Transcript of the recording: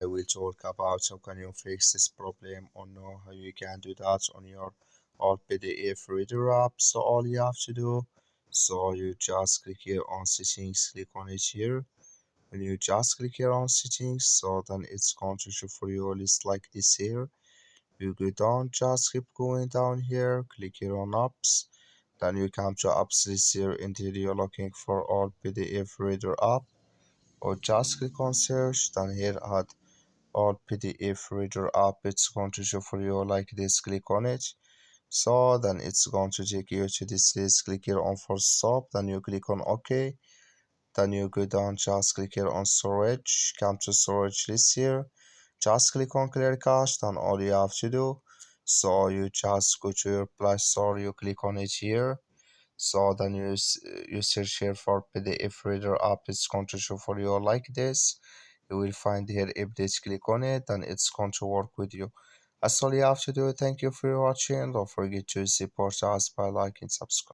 I will talk about how can you fix this problem or know how you can do that on your old PDF reader app. So all you have to do, so you just click here on settings, click on it here. When you just click here on settings, so then it's going to show for you a list like this here. You go down, just keep going down here, click here on apps. Then you come to apps list here until you're looking for all PDF reader app, or just click on search. Then here add all PDF reader app. It's going to show for you like this. Click on it. So then it's going to take you to this list. Click here on force stop. Then you click on OK. Then you go down, just click here on storage. Come to storage list here. Just click on clear cache. Then all you have to do, so you just go to your Play Store. You click on it here. So then you search here for PDF reader app. It's going to show for you like this. You will find here update. Click on it, and it's going to work with you. That's all you have to do. Thank you for watching. Don't forget to support us by liking, subscribe.